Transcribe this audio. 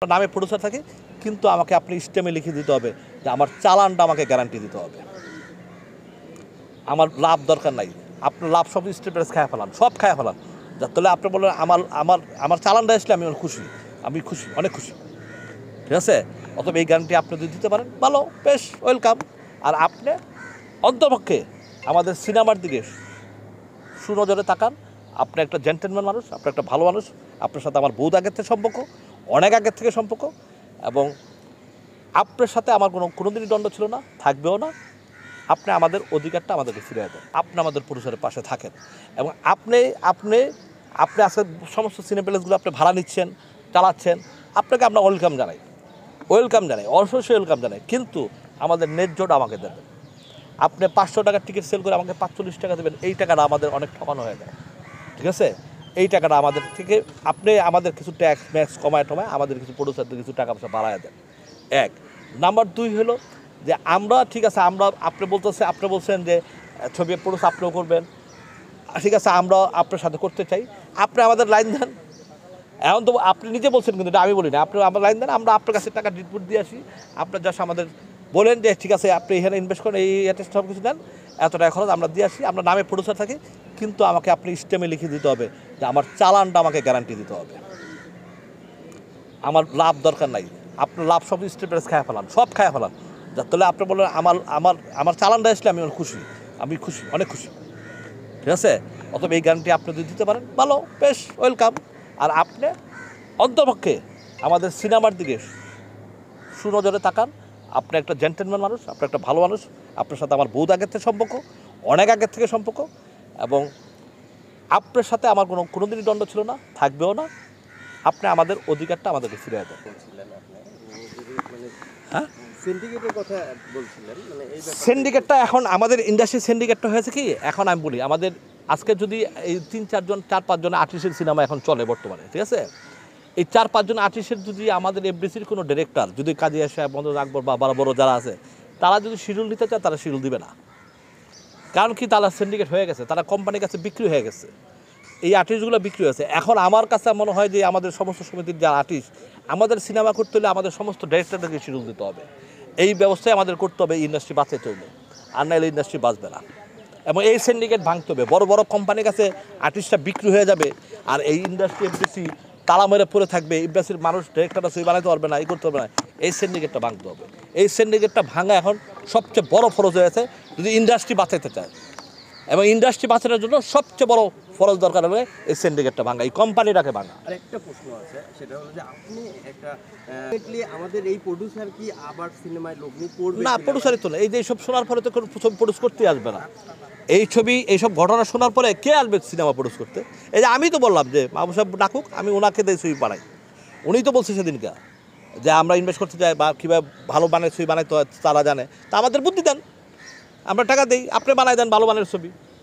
নামে প্রডিউসার থাকে, কিন্তু আমাকে আপনি স্টেমে লিখে দিতে হবে যে আমার চালানটা আমাকে গ্যারান্টি দিতে হবে। আমার লাভ দরকার নাই, আপনার লাভ সব স্টেটাস খায় ফেলান, সব খায় ফেলান। যার তাহলে আপনি বললেন আমার আমার আমার চালানটা আসলে আমি খুশি, আমি খুশি, অনেক খুশি, ঠিক আছে। অথবা এই গ্যারান্টি আপনি যদি দিতে পারেন ভালো, বেশ, ওয়েলকাম। আর আপনি অন্তপক্ষে আমাদের সিনেমার দিকে সুনজরে তাকান। আপনি একটা জেন্টেলম্যান মানুষ, আপনি একটা ভালো মানুষ, আপনার সাথে আমার বহুত আগের থেকে সম্পর্ক, অনেক আগের থেকে সম্পর্ক, এবং আপনার সাথে আমার কোনোদিনই দ্বন্দ্ব ছিল না, থাকবেও না। আপনি আমাদের অধিকারটা আমাদেরকে ফিরিয়ে দেন, আপনি আমাদের পুরুষের পাশে থাকেন, এবং আপনি আপনি আপনি আজকে সমস্ত সিনেপ্লেসগুলো আপনি ভাড়া নিচ্ছেন, চালাচ্ছেন, আপনাকে আমরা ওয়েলকাম জানাই, অবশ্যই ওয়েলকাম জানাই, কিন্তু আমাদের ন্যায্যটা আমাকে দেবেন। আপনি 500 টাকার টিকিট সেল করে আমাকে 45 টাকা দেবেন, এই টাকাটা আমাদের অনেক ঠকানো হয়ে যায়, ঠিক আছে। এই টাকাটা আমাদের থেকে আপনি আমাদের কিছু ট্যাক্স ম্যাক্স কমায় আমাদের কিছু প্রডিউসারদের কিছু টাকা পয়সা বাড়ায় দেন। এক নাম্বার 2 হলো যে আমরা, ঠিক আছে, আমরা আপনি বলছেন যে ছবি প্রডিউস আপনিও করবেন, ঠিক আছে, আমরা আপনার সাথে করতে চাই, আপনি আমাদের লাইন দেন। এখন তো আপনি নিজে বলছেন, কিন্তু এটা আমি বলি না, আপনি আমার লাইন দেন, আমরা আপনার কাছে টাকা রিপোর্ট দিয়ে আসি। আপনার জাস্ট আমাদের বলেন যে ঠিক আছে আপনি এখানে ইনভেস্ট করেন, এই অ্যাটেস্ট সব কিছু দেন, এত টাকা খরচ আমরা দিয়ে আসি, আমরা নামে প্রডিউসার থাকি, কিন্তু আমাকে আপনি স্টেমে লিখে দিতে হবে যে আমার চালানটা আমাকে গ্যারান্টি দিতে হবে। আমার লাভ দরকার নাই, আপনার লাভ সব স্টেটাস খায় ফেলান, সব খায় ফেলান। যার তাহলে আপনি বললেন আমার আমার আমার চালানটা আসলে আমি খুশি, আমি খুশি, অনেক খুশি, ঠিক আছে। অথবা এই গ্যারান্টি আপনি যদি দিতে পারেন ভালো, বেশ, ওয়েলকাম। আর আপনি অন্তপক্ষে আমাদের সিনেমার দিকে সুনজরে তাকান। আপনি একটা জেন্টেলম্যান মানুষ, আপনি একটা ভালো মানুষ, আপনার সাথে আমার বহুত আগের থেকে সম্পর্ক, অনেক আগের থেকে সম্পর্ক, এবং আপনার সাথে আমার কোনোদিনই দ্বন্দ্ব ছিল না, থাকবেও না। আপনি আমাদের অধিকারটা আমাদেরকে ফিরিয়ে দেন। হ্যাঁ, সিন্ডিকেটটা এখন আমাদের ইন্ডাস্ট্রি সিন্ডিকেটটা হয়েছে কি, এখন আমি বলি, আমাদের আজকে যদি এই 4-5 জন আর্টিস্টের সিনেমা এখন চলে বর্তমানে, ঠিক আছে, এই 4-5 জন আর্টিস্টের যদি আমাদের এফডিসির কোনো ডিরেক্টর যদি কাজে আসে, বন্ধু আকবর বা বড় বড় যারা আছে, তারা যদি শিডিউল দিতে চায়, তারা শিডিউল দিবে না। কারণ কি, তারা সিন্ডিকেট হয়ে গেছে, তারা কোম্পানির কাছে বিক্রি হয়ে গেছে, এই আর্টিস্টগুলো বিক্রি হয়েছে। এখন আমার কাছে মনে হয় যে আমাদের সমস্ত সমিতির যারা আর্টিস্ট, আমাদের সিনেমা করতে হলে আমাদের সমস্ত ডিরেক্টরদেরকে শিডিউল দিতে হবে। এই ব্যবস্থায় আমাদের করতে হবে, ইন্ডাস্ট্রি বাঁচাতে হইলে, আর নাহলে ইন্ডাস্ট্রি বাঁচবে না। এবং এই সিন্ডিকেট ভাঙতে হবে, বড় বড় কোম্পানির কাছে আর্টিস্টরা বিক্রি হয়ে যাবে, আর এই ইন্ডাস্ট্রি এফডিসি তালা মেরে পড়ে থাকবে, ইন্ডাস্ট্রির মানুষ ডিরেক্টররা ছবি বানাতে পারবে না, এই করতে পারবে না। এই সিন্ডিকেটটা ভাঙতে হবে। এই সিন্ডিকেটটা ভাঙা এখন সবচেয়ে বড় ফরজ হয়েছে যদি ইন্ডাস্ট্রি বাঁচাতে চায়, এবং ইন্ডাস্ট্রি বাঁচানোর জন্য সবচেয়ে বড় ফরজ দরকার হবে এই সিন্ডিকেটটা ভাঙা, এই কোম্পানিটাকে ভাঙা। আর একটা প্রশ্ন আছে, সেটা হলো যে আপনি একটা আমাদের এই প্রোডিউসার কি আবার সিনেমায় লোক নিয়ে পড়বে না? প্রডিউসারই তো না, এই যে এইসব শোনার পরে তো কোনো প্রডিউস করতে আসবে না। এই ছবি, এইসব ঘটনা শোনার পরে কে আসবে সিনেমা প্রডিউস করতে? এই যে আমি তো বললাম যে মাহবুব সাহেব ডাকুক, আমি ওনাকে দিয়ে ছবি বানাই। উনিই তো বলছে সেদিনকে যে আমরা ইনভেস্ট করতে চাই, বা কীভাবে ভালো ছবি বানাইতে হয় তারা জানে, তা আমাদের বুদ্ধি দেন, আমরা টাকা দিই, আপনি বানাই দেন ভালো মানের ছবি।